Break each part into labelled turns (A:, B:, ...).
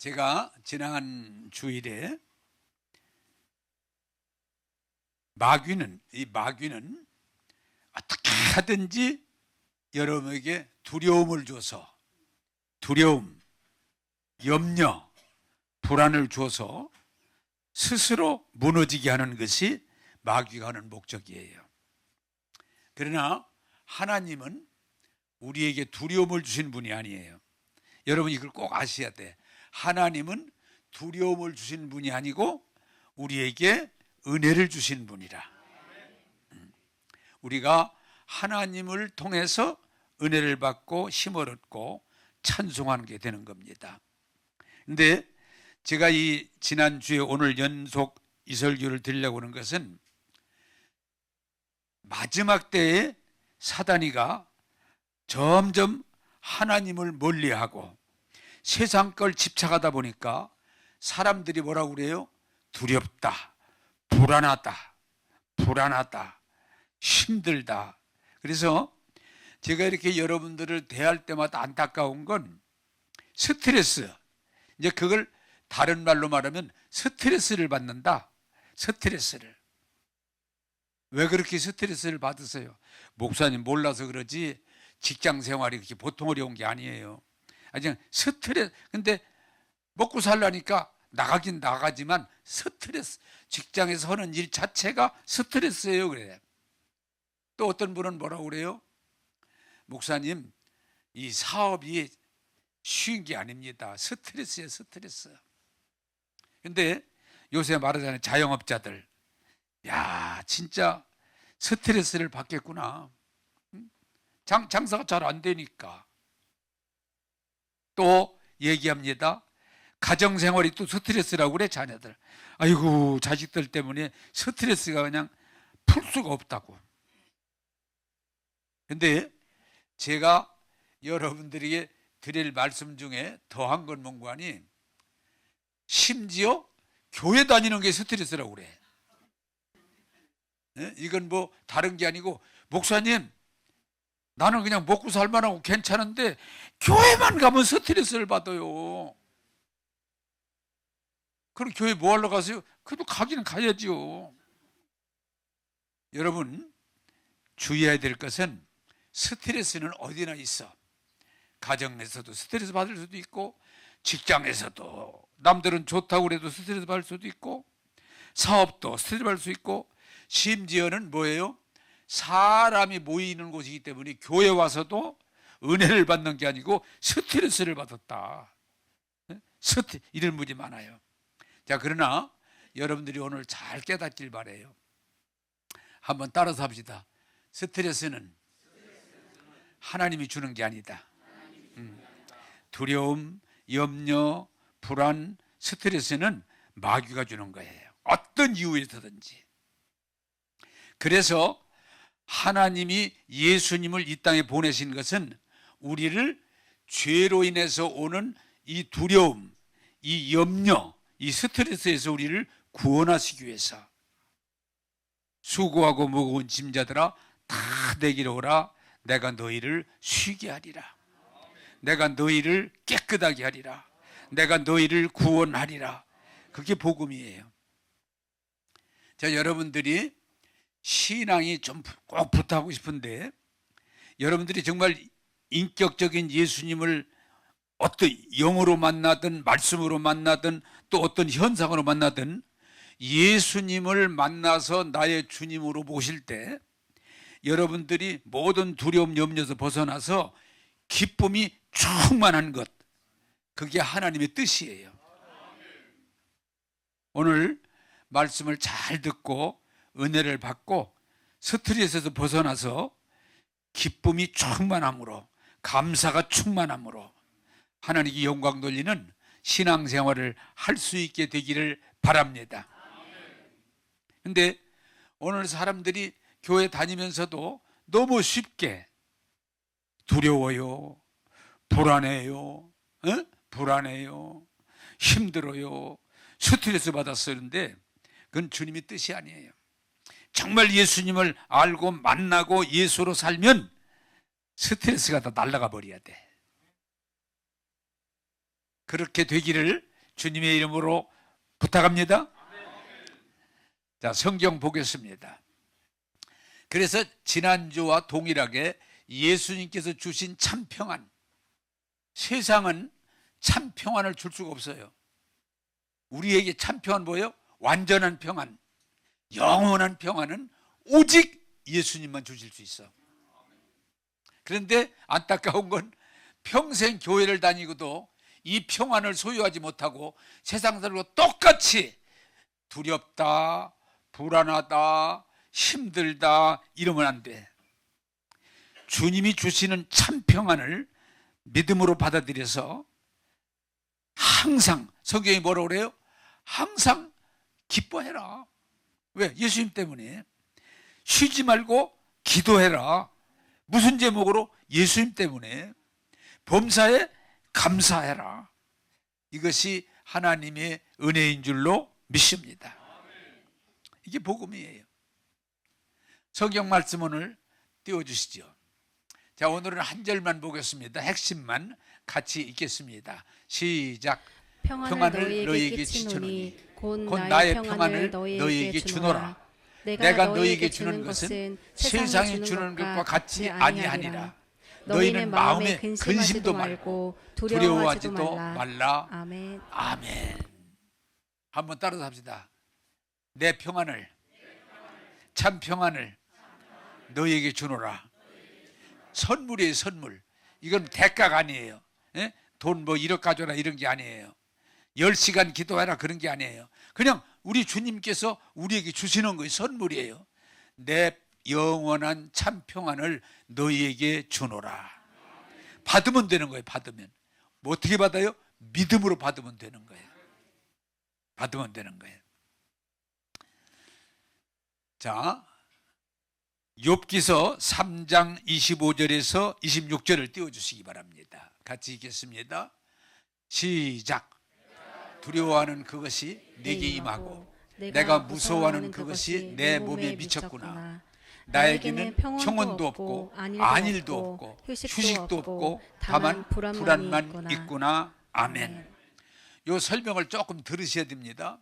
A: 제가 지난 주일에 마귀는 어떻게 하든지 여러분에게 두려움을 줘서 두려움, 염려, 불안을 줘서 스스로 무너지게 하는 것이 마귀가 하는 목적이에요. 그러나 하나님은 우리에게 두려움을 주신 분이 아니에요. 여러분 이걸 꼭 아셔야 돼. 하나님은 두려움을 주신 분이 아니고 우리에게 은혜를 주신 분이라. 우리가 하나님을 통해서 은혜를 받고 힘을 얻고 찬송하는 게 되는 겁니다. 근데 제가 이 지난주에 오늘 연속 이설교를 드리려고 하는 것은 마지막 때에 사단이가 점점 하나님을 멀리하고 세상 걸 집착하다 보니까 사람들이 뭐라고 그래요? 두렵다, 불안하다, 힘들다. 그래서 제가 이렇게 여러분들을 대할 때마다 안타까운 건 스트레스, 이제 그걸 다른 말로 말하면 스트레스를 받는다. 스트레스를. 왜 그렇게 스트레스를 받으세요? 목사님 몰라서 그러지 직장 생활이 그렇게 보통 어려운 게 아니에요. 그냥 스트레스. 근데 먹고 살라니까 나가긴 나가지만 스트레스. 직장에서 하는 일 자체가 스트레스예요. 그래. 또 어떤 분은 뭐라고 그래요? 목사님, 이 사업이 쉬운 게 아닙니다. 스트레스예요, 스트레스. 근데 요새 말하자면 자영업자들, 야, 진짜 스트레스를 받겠구나. 장사가 잘 안 되니까. 또 얘기합니다. 가정생활이 또 스트레스라고 그래, 자녀들. 아이고, 자식들 때문에 스트레스가 그냥 풀 수가 없다고. 근데 제가 여러분들에게 드릴 말씀 중에 더한 건 뭔가니, 심지어 교회 다니는 게 스트레스라고 그래. 이건 뭐 다른 게 아니고, 목사님, 나는 그냥 먹고 살만하고 괜찮은데 교회만 가면 스트레스를 받아요. 그럼 교회 뭐 하러 가세요? 그래도 가기는 가야지요. 여러분, 주의해야 될 것은 스트레스는 어디나 있어. 가정에서도 스트레스 받을 수도 있고, 직장에서도 남들은 좋다고 그래도 스트레스 받을 수도 있고, 사업도 스트레스 받을 수 있고, 심지어는 뭐예요? 사람이 모이는 곳이기 때문에 교회 와서도 은혜를 받는 게 아니고 스트레스를 받았다. 이런 분이 많아요. 자, 그러나 여러분들이 오늘 잘 깨닫길 바라요. 한번 따라서 합시다. 스트레스는 하나님이 주는 게 아니다. 두려움, 염려, 불안, 스트레스는 마귀가 주는 거예요. 어떤 이유에서든지. 그래서 하나님이 예수님을 이 땅에 보내신 것은 우리를 죄로 인해서 오는 이 두려움, 이 염려, 이 스트레스에서 우리를 구원하시기 위해서. 수고하고 무거운 짐자들아 다 내게로 오라. 내가 너희를 쉬게 하리라. 내가 너희를 깨끗하게 하리라. 내가 너희를 구원하리라. 그게 복음이에요. 자, 여러분들이 신앙이 좀 꼭 부탁하고 싶은데, 여러분들이 정말 인격적인 예수님을 어떤 영으로 만나든 말씀으로 만나든 또 어떤 현상으로 만나든 예수님을 만나서 나의 주님으로 모실 때 여러분들이 모든 두려움, 염려에서 벗어나서 기쁨이 충만한 것, 그게 하나님의 뜻이에요. 오늘 말씀을 잘 듣고 은혜를 받고 스트레스에서 벗어나서 기쁨이 충만함으로, 감사가 충만함으로 하나님께 영광 돌리는 신앙생활을 할 수 있게 되기를 바랍니다. 근데 오늘 사람들이 교회 다니면서도 너무 쉽게 두려워요, 불안해요, 힘들어요, 스트레스 받았었는데 그건 주님의 뜻이 아니에요. 정말 예수님을 알고 만나고 예수로 살면 스트레스가 다 날아가 버려야 돼. 그렇게 되기를 주님의 이름으로 부탁합니다. 자, 성경 보겠습니다. 그래서 지난주와 동일하게 예수님께서 주신 참 평안, 세상은 참 평안을 줄 수가 없어요. 우리에게 참 평안 뭐예요? 완전한 평안, 영원한 평안은 오직 예수님만 주실 수 있어. 그런데 안타까운 건 평생 교회를 다니고도 이 평안을 소유하지 못하고 세상 사람과 똑같이 두렵다, 불안하다, 힘들다 이러면 안 돼. 주님이 주시는 참 평안을 믿음으로 받아들여서 항상, 성경이 뭐라고 그래요? 항상 기뻐해라. 왜? 예수님 때문에. 쉬지 말고 기도해라. 무슨 제목으로? 예수님 때문에. 범사에 감사해라. 이것이 하나님의 은혜인 줄로 믿습니다. 이게 복음이에요. 성경 말씀 오늘 띄워주시죠. 자, 오늘은 한 절만 보겠습니다. 핵심만 같이 읽겠습니다. 시작. 평안을 너희에게 지치노니 곧 나의 평안을 너희에게 주노라. 내가 너희에게 주는 것은 세상이 주는 것과 같이 아니하니라. 너희는 마음에 근심도 말고 두려워하지도 말라. 아멘. 아멘. 한번 따라서 합시다. 내 평안을, 참 평안을 너희에게 주노라. 선물이에요, 선물. 이건 대가가 아니에요. 예? 돈 뭐 1억 가져라 이런 게 아니에요. 10시간 기도해라 그런 게 아니에요. 그냥 우리 주님께서 우리에게 주시는 거예요. 선물이에요. 내 영원한 참 평안을 너희에게 주노라. 받으면 되는 거예요. 받으면. 뭐 어떻게 받아요? 믿음으로 받으면 되는 거예요. 받으면 되는 거예요. 자, 욥기서 3장 25절에서 26절을 띄워주시기 바랍니다. 같이 읽겠습니다. 시작. 두려워하는 그것이 내게 임하고 내가 무서워하는 그것이 내 몸에 미쳤구나. 나에게는 평온도 없고 안일도 없고 휴식도 없고 다만 불안만 있구나. 아멘. 이 설명을 조금 들으셔야 됩니다.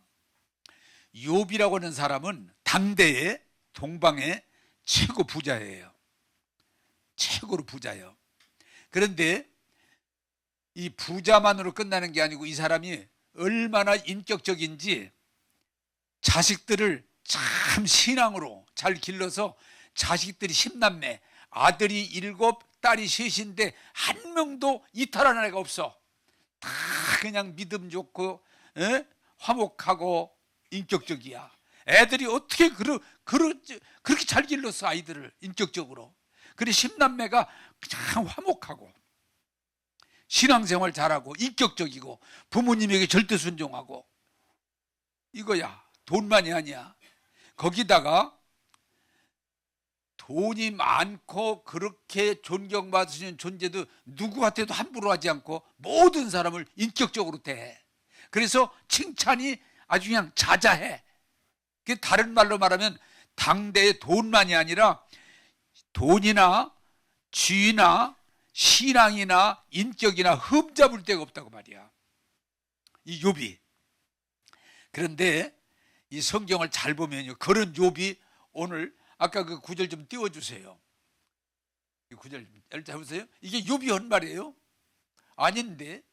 A: 욥이라고 하는 사람은 당대의 동방의 최고 부자예요. 최고로 부자예요. 그런데 이 부자만으로 끝나는 게 아니고 이 사람이 얼마나 인격적인지 자식들을 참 신앙으로 잘 길러서 자식들이 10남매, 아들이 7, 딸이 3인데 한 명도 이탈하는 애가 없어. 다 그냥 믿음 좋고 화목하고 인격적이야. 애들이 어떻게 그렇게 잘 길렀어, 아이들을 인격적으로. 그래 10남매가 그냥 화목하고 신앙생활 잘하고 인격적이고 부모님에게 절대 순종하고 이거야. 돈만이 아니야. 거기다가 돈이 많고 그렇게 존경받으시는 존재도 누구한테도 함부로 하지 않고 모든 사람을 인격적으로 대해. 그래서 칭찬이 아주 그냥 자자해. 다른 말로 말하면 당대의 돈만이 아니라 돈이나 쥐나 신앙이나 인격이나 흠잡을 데가 없다고 말이야. 이 욥이. 그런데 이 성경을 잘 보면요, 그런 욥이 오늘 아까 그 구절 좀 띄워주세요. 이 구절 해보세요. 이게 욥이 한 말이에요? 아닌데.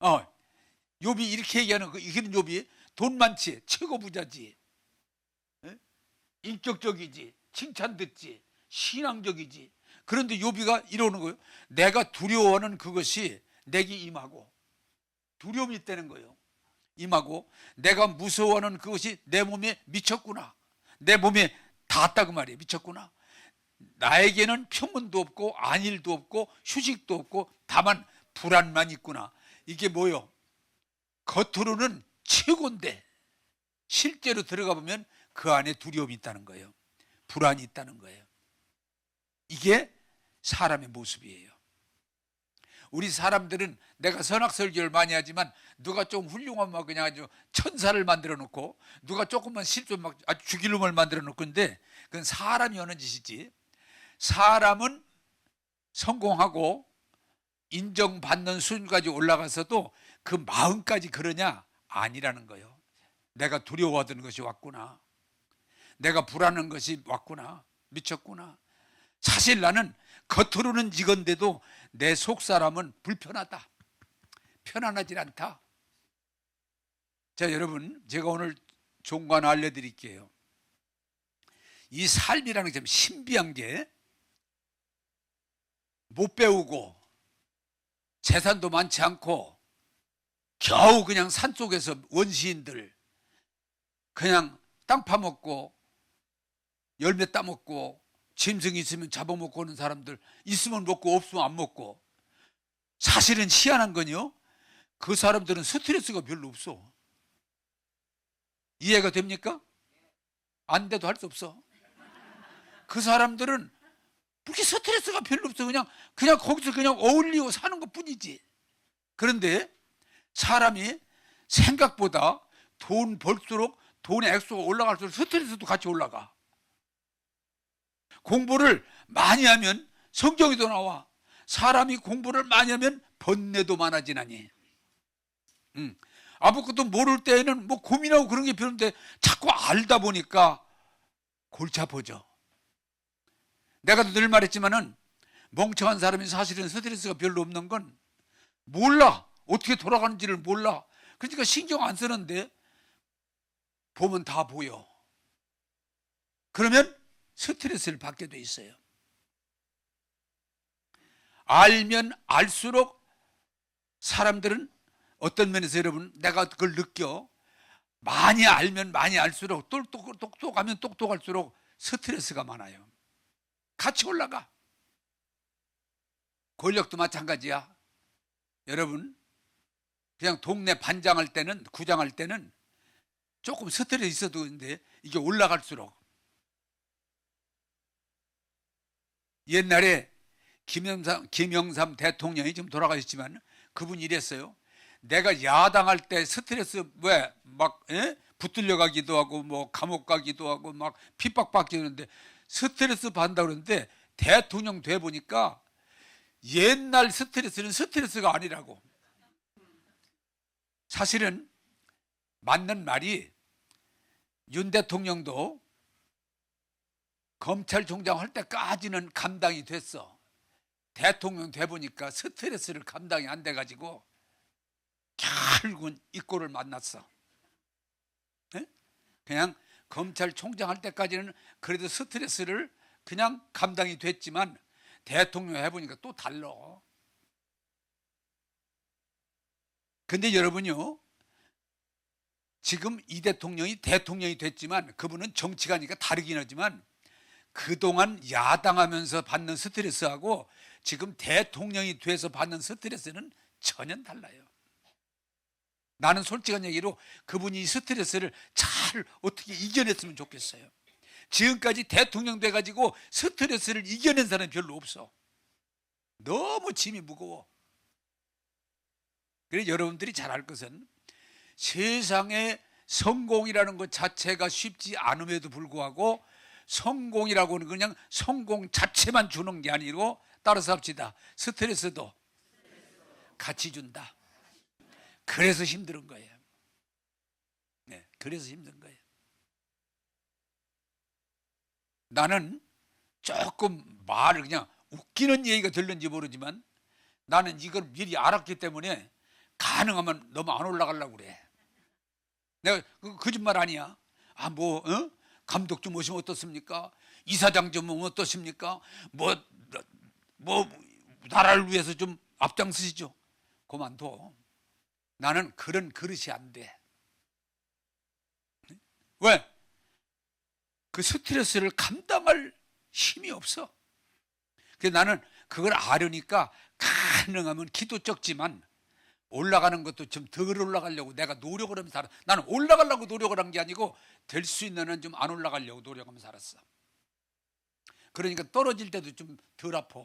A: 욥이 이렇게 얘기하는 거. 이게 욥이 돈 많지, 최고 부자지, 인격적이지, 칭찬 듣지, 신앙적이지. 그런데 욥이가 이러는 거예요. 내가 두려워하는 그것이 내게 임하고, 두려움이 있다는 거예요. 임하고 내가 무서워하는 그것이 내 몸에 미쳤구나. 내 몸에 닿았다고 말이에요. 미쳤구나. 나에게는 평온도 없고 안일도 없고 휴식도 없고 다만 불안만 있구나. 이게 뭐요? 겉으로는 최고인데 실제로 들어가 보면 그 안에 두려움이 있다는 거예요. 불안이 있다는 거예요. 이게 사람의 모습이에요. 우리 사람들은 내가 선악설교를 많이 하지만 누가 좀 훌륭하면 그냥 아주 천사를 만들어 놓고 누가 조금만 실좀 막 아주 죽일 놈을 만들어 놓고 있는데 그건 사람이 하는 짓이지. 사람은 성공하고 인정받는 수준까지 올라가서도 그 마음까지 그러냐? 아니라는 거예요. 내가 두려워하던 것이 왔구나. 내가 불안한 것이 왔구나. 미쳤구나. 사실 나는 겉으로는 이건데도 내 속사람은 불편하다. 편안하지 않다. 자, 여러분, 제가 오늘 좋은 거 하나 알려드릴게요. 이 삶이라는 게 참 신비한 게, 못 배우고 재산도 많지 않고 겨우 그냥 산속에서 원시인들 그냥 땅 파먹고 열매 따먹고 짐승 있으면 잡아먹고 오는 사람들, 있으면 먹고 없으면 안 먹고, 사실은 희한한 건요, 그 사람들은 스트레스가 별로 없어. 이해가 됩니까? 안 돼도 할 수 없어. 그 사람들은 그렇게 스트레스가 별로 없어. 그냥 거기서 그냥 어울리고 사는 것 뿐이지. 그런데 사람이 생각보다 돈 벌수록 돈의 액수가 올라갈수록 스트레스도 같이 올라가. 공부를 많이 하면 성경에도 나와. 사람이 공부를 많이 하면 번뇌도 많아지나니. 아무것도 모를 때에는 뭐 고민하고 그런 게 별로인데 자꾸 알다 보니까 골치 아파져. 내가 늘 말했지만은 멍청한 사람이 사실은 스트레스가 별로 없는 건 몰라. 어떻게 돌아가는지를 몰라. 그러니까 신경 안 쓰는데 보면 다 보여. 그러면 스트레스를 받게 돼 있어요. 알면 알수록 사람들은 어떤 면에서 여러분, 내가 그걸 느껴. 많이 알면 많이 알수록, 똑똑하면 똑똑할수록 스트레스가 많아요. 같이 올라가. 권력도 마찬가지야. 여러분, 그냥 동네 반장할 때는, 구장할 때는 조금 스트레스 있어도 근데 이게 올라갈수록. 옛날에 김영삼 대통령이 지금 돌아가셨지만 그분이 이랬어요. 내가 야당할 때 스트레스 붙들려 가기도 하고 뭐 감옥 가기도 하고 막 핍박받기도 하는데 스트레스 받는다 그러는데 대통령 돼 보니까 옛날 스트레스는 스트레스가 아니라고. 사실은 맞는 말이, 윤 대통령도 검찰총장 할 때까지는 감당이 됐어. 대통령 돼 보니까 스트레스를 감당이 안 돼 가지고 결국은 이 꼴을 만났어. 네? 그냥 검찰총장 할 때까지는 그래도 스트레스를 그냥 감당이 됐지만 대통령 해보니까 또 달라. 근데 여러분요, 지금 이 대통령이 됐지만 그분은 정치가니까 다르긴 하지만 그동안 야당하면서 받는 스트레스하고 지금 대통령이 돼서 받는 스트레스는 전혀 달라요. 나는 솔직한 얘기로 그분이 스트레스를 잘 어떻게 이겨냈으면 좋겠어요. 지금까지 대통령 돼가지고 스트레스를 이겨낸 사람이 별로 없어. 너무 짐이 무거워. 그래서 여러분들이 잘 알 것은 세상에 성공이라는 것 자체가 쉽지 않음에도 불구하고 성공이라고는 그냥 성공 자체만 주는 게 아니고, 따라서 합시다. 스트레스도 같이 준다. 그래서 힘든 거예요. 네, 그래서 힘든 거예요. 나는 조금 말을 그냥 웃기는 얘기가 들는지 모르지만 나는 이걸 미리 알았기 때문에 가능하면 너무 안 올라가려고 그래. 내가 거짓말 아니야. 감독 좀 오시면 어떻습니까? 이사장 좀 오면 어떠십니까? 나라를 위해서 좀 앞장서시죠. 그만둬. 나는 그런 그릇이 안 돼. 왜? 그 스트레스를 감당할 힘이 없어. 그래서 나는 그걸 아려니까 가능하면 기도 적지만 올라가는 것도 좀 덜 올라가려고 내가 노력을 하면서 살아. 나는 올라가려고 노력을 한 게 아니고 될 수 있는 한 좀 안 올라가려고 노력하면서 살았어. 그러니까 떨어질 때도 좀 덜 아파.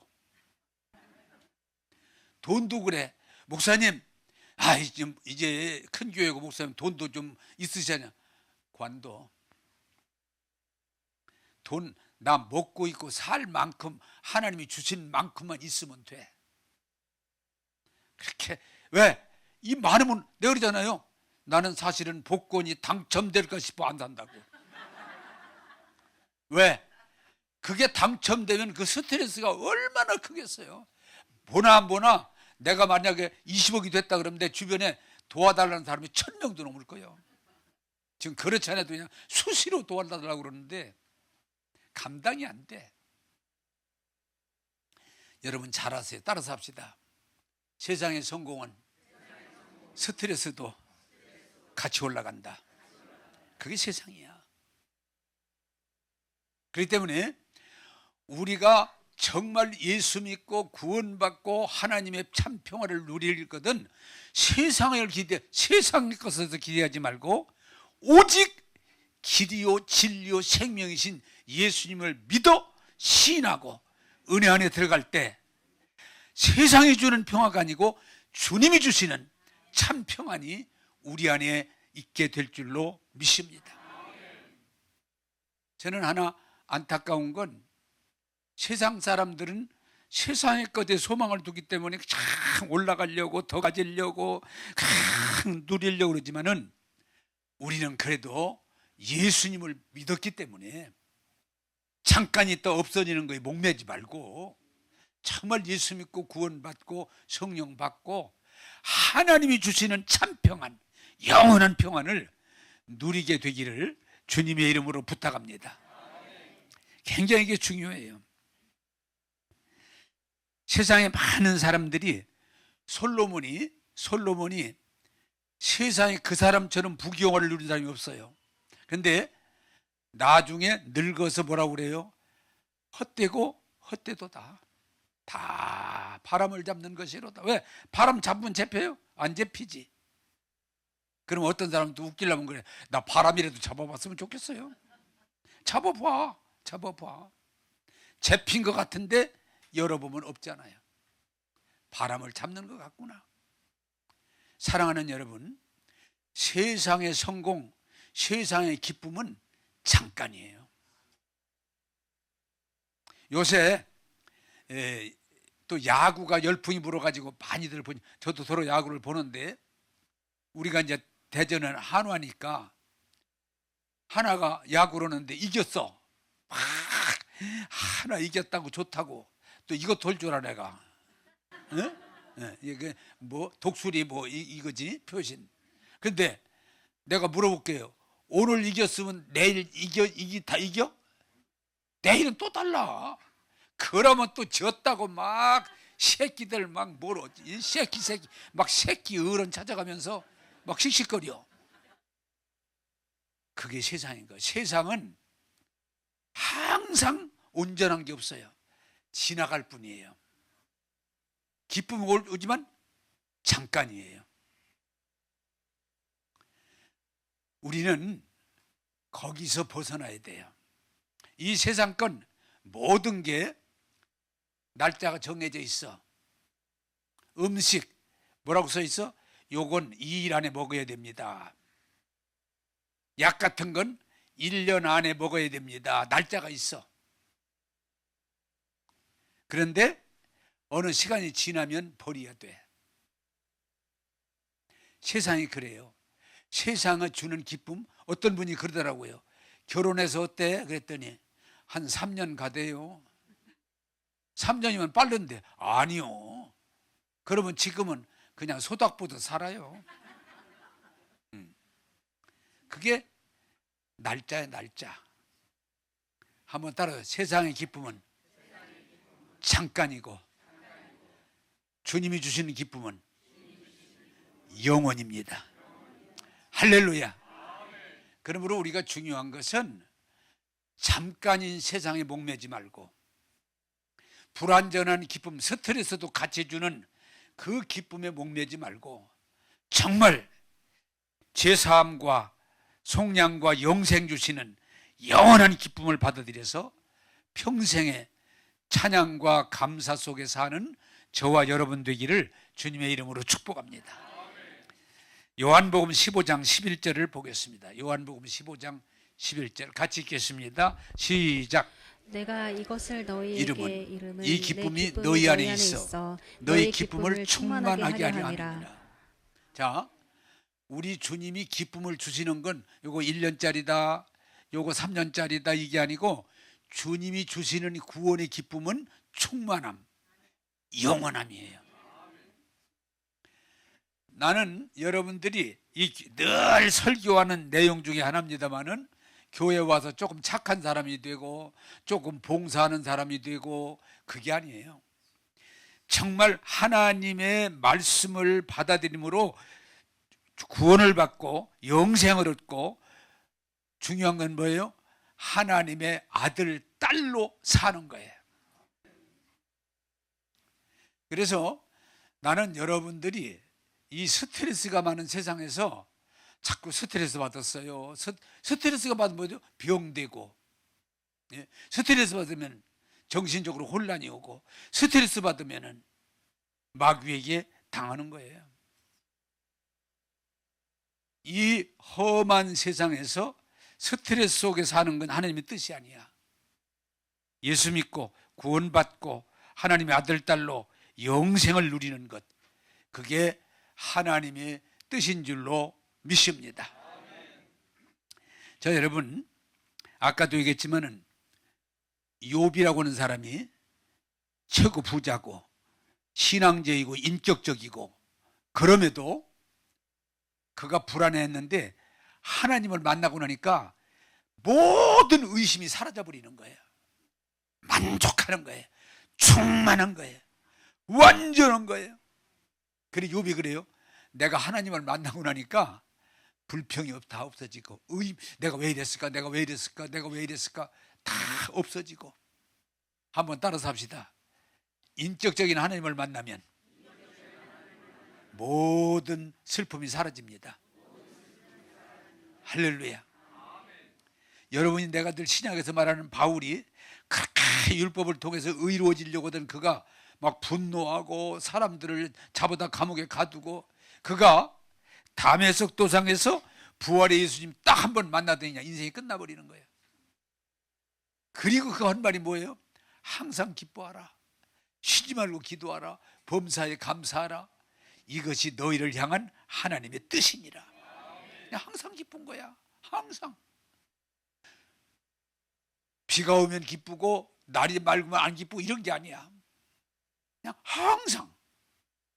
A: 돈도 그래. 목사님, 이제 큰 교회고 목사님 돈도 좀 있으시냐? 관도. 돈 나 먹고 있고 살 만큼 하나님이 주신 만큼만 있으면 돼. 그렇게 왜? 이 많으면 내가 그러잖아요. 나는 사실은 복권이 당첨될까 싶어 안 산다고. 왜? 그게 당첨되면 그 스트레스가 얼마나 크겠어요. 보나 안 보나 내가 만약에 20억이 됐다 그러면 내 주변에 도와달라는 사람이 1000명도 넘을 거예요. 지금 그렇지 않아도 그냥 수시로 도와달라고 그러는데 감당이 안 돼. 여러분 잘 아세요. 따라서 합시다. 세상의 성공은 스트레스도 같이 올라간다. 그게 세상이야. 그렇기 때문에 우리가 정말 예수 믿고 구원받고 하나님의 참 평화를 누릴 거든 세상의 것에서 기대하지 말고 오직 길이요 진리요 생명이신 예수님을 믿어 시인하고 은혜 안에 들어갈 때 세상이 주는 평화가 아니고 주님이 주시는 참 평안이 우리 안에 있게 될 줄로 믿습니다. 저는 하나 안타까운 건 세상 사람들은 세상의 것에 소망을 두기 때문에 참 올라가려고 더 가지려고 누리려고 그러지만은 우리는 그래도 예수님을 믿었기 때문에 잠깐 있다 없어지는 거에 목매지 말고 정말 예수 믿고 구원받고 성령 받고 하나님이 주시는 참 평안, 영원한 평안을 누리게 되기를 주님의 이름으로 부탁합니다. 굉장히 이게 중요해요. 세상에 많은 사람들이 솔로몬이 세상에 그 사람처럼 부귀영화를 누린 사람이 없어요. 그런데 나중에 늙어서 뭐라고 그래요? 헛되고 헛되도다. 다 바람을 잡는 것이로다. 왜? 바람 잡으면 잡혀요? 안 잡히지. 그럼 어떤 사람도 웃기려면 그래. 나 바람이라도 잡아봤으면 좋겠어요. 잡아봐. 잡힌 것 같은데 열어보면 없잖아요. 바람을 잡는 것 같구나. 사랑하는 여러분, 세상의 성공, 세상의 기쁨은 잠깐이에요. 요새 또 야구가 열풍이 불어가지고 많이들 보니 저도 서로 야구를 보는데 우리가 이제 대전은 한화니까 하나가 야구를 하는데 이겼어. 막 하나 이겼다고 좋다고 또 이거 돌 줄 알아 내가. 이게 뭐 독수리 뭐 이거지 표신. 근데 내가 물어볼게요. 오늘 이겼으면 내일 다 이겨? 내일은 또 달라. 그러면 또 졌다고 막 새끼들 막 뭐로 새끼 막 새끼 어른 찾아가면서 막 씩씩거려. 그게 세상인 거야. 세상은 항상 온전한 게 없어요. 지나갈 뿐이에요. 기쁨이 오지만 잠깐이에요. 우리는 거기서 벗어나야 돼요. 이 세상 건 모든 게 날짜가 정해져 있어. 음식 뭐라고 써 있어? 요건 2일 안에 먹어야 됩니다. 약 같은 건 1년 안에 먹어야 됩니다. 날짜가 있어. 그런데 어느 시간이 지나면 버려야 돼. 세상이 그래요. 세상을 주는 기쁨, 어떤 분이 그러더라고요. 결혼해서 어때? 그랬더니 한 3년 가대요. 3년이면 빠른데 아니요. 그러면 지금은 그냥 소닥보듯 살아요. 그게 날짜야 날짜. 한번 따라요. 세상의 기쁨은 잠깐이고 주님이 주시는 기쁨은 영원입니다. 할렐루야. 그러므로 우리가 중요한 것은 잠깐인 세상에 목매지 말고 불완전한 기쁨, 스트레스도 같이 주는 그 기쁨에 목매지 말고 정말 제사함과 속량과 영생 주시는 영원한 기쁨을 받아들여서 평생의 찬양과 감사 속에 사는 저와 여러분 되기를 주님의 이름으로 축복합니다. 요한복음 15장 11절을 보겠습니다. 요한복음 15장 11절 같이 읽겠습니다. 시작.
B: 내가 이것을 너희에게 이름은
A: 이 기쁨이 너희 안에 있어 너희 기쁨을 충만하게 하려 함이니라. 자, 우리 주님이 기쁨을 주시는 건 요거 1년짜리다, 요거 3년짜리다 이게 아니고 주님이 주시는 구원의 기쁨은 충만함, 영원함이에요. 나는 여러분들이 늘 설교하는 내용 중에 하나입니다만은 교회 와서 조금 착한 사람이 되고 조금 봉사하는 사람이 되고 그게 아니에요. 정말 하나님의 말씀을 받아들임으로 구원을 받고 영생을 얻고 중요한 건 뭐예요? 하나님의 아들, 딸로 사는 거예요. 그래서 나는 여러분들이 이 스트레스가 많은 세상에서 자꾸 스트레스 받았어요. 스트레스가 받으면 뭐죠? 병되고, 스트레스 받으면 정신적으로 혼란이 오고, 스트레스 받으면 마귀에게 당하는 거예요. 이 험한 세상에서 스트레스 속에 사는 건 하나님의 뜻이 아니야. 예수 믿고 구원받고 하나님의 아들, 딸로 영생을 누리는 것, 그게 하나님의 뜻인 줄로 믿습니다. 자, 여러분, 아까도 얘기했지만은 욥이라고 하는 사람이 최고 부자고 신앙적이고 인격적이고, 그럼에도 그가 불안해했는데 하나님을 만나고 나니까 모든 의심이 사라져버리는 거예요. 만족하는 거예요. 충만한 거예요. 완전한 거예요. 그래 욥이 그래요. 내가 하나님을 만나고 나니까 불평이 다 없어지고, 내가 왜 이랬을까, 내가 왜 이랬을까, 내가 왜 이랬을까 다 없어지고. 한번 따라서 합시다. 인격적인 하나님을 만나면 모든 슬픔이 사라집니다. 할렐루야. 여러분이 내가 늘 신약에서 말하는 바울이 그렇게 율법을 통해서 의로워지려고 하던 그가 막 분노하고 사람들을 잡아다 감옥에 가두고, 그가 다메섹 도상에서 부활의 예수님 딱 한 번 만나더니 인생이 끝나버리는 거예요. 그리고 그 한 말이 뭐예요? 항상 기뻐하라, 쉬지 말고 기도하라, 범사에 감사하라, 이것이 너희를 향한 하나님의 뜻이니라. 항상 기쁜 거야. 항상. 비가 오면 기쁘고 날이 맑으면 안 기쁘고 이런 게 아니야. 그냥 항상.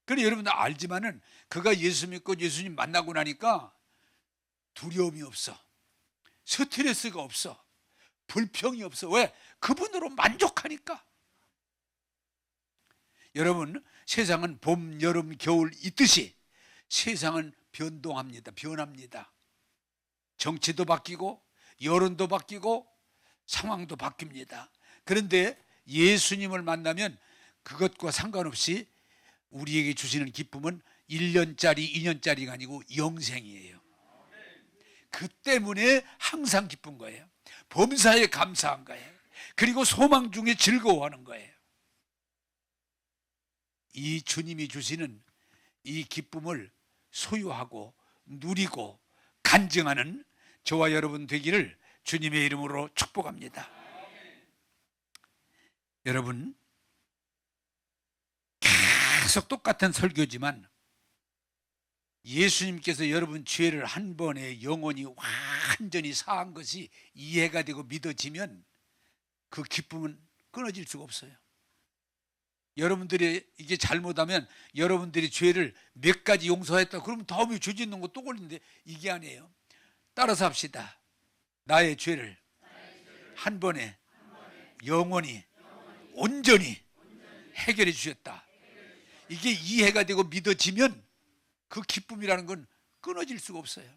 A: 그래 여러분들 알지만은 그가 예수 믿고 예수님 만나고 나니까 두려움이 없어, 스트레스가 없어, 불평이 없어. 왜? 그분으로 만족하니까. 여러분, 세상은 봄, 여름, 겨울 있듯이 세상은 변동합니다. 변합니다. 정치도 바뀌고 여론도 바뀌고 상황도 바뀝니다. 그런데 예수님을 만나면 그것과 상관없이 우리에게 주시는 기쁨은 1년짜리, 2년짜리가 아니고 영생이에요. 그 때문에 항상 기쁜 거예요. 범사에 감사한 거예요. 그리고 소망 중에 즐거워하는 거예요. 이 주님이 주시는 이 기쁨을 소유하고 누리고 간증하는 저와 여러분 되기를 주님의 이름으로 축복합니다. 여러분, 계속 똑같은 설교지만 예수님께서 여러분 죄를 한 번에 영원히 완전히 사한 것이 이해가 되고 믿어지면 그 기쁨은 끊어질 수가 없어요. 여러분들이 이게 잘못하면 여러분들이 죄를 몇 가지 용서했다 그러면 다음에 죄 짓는 거 또 걸리는데 이게 아니에요. 따라서 합시다. 나의 죄를 한 번에 영원히 온전히 해결해 주셨다. 이게 이해가 되고 믿어지면 그 기쁨이라는 건 끊어질 수가 없어요.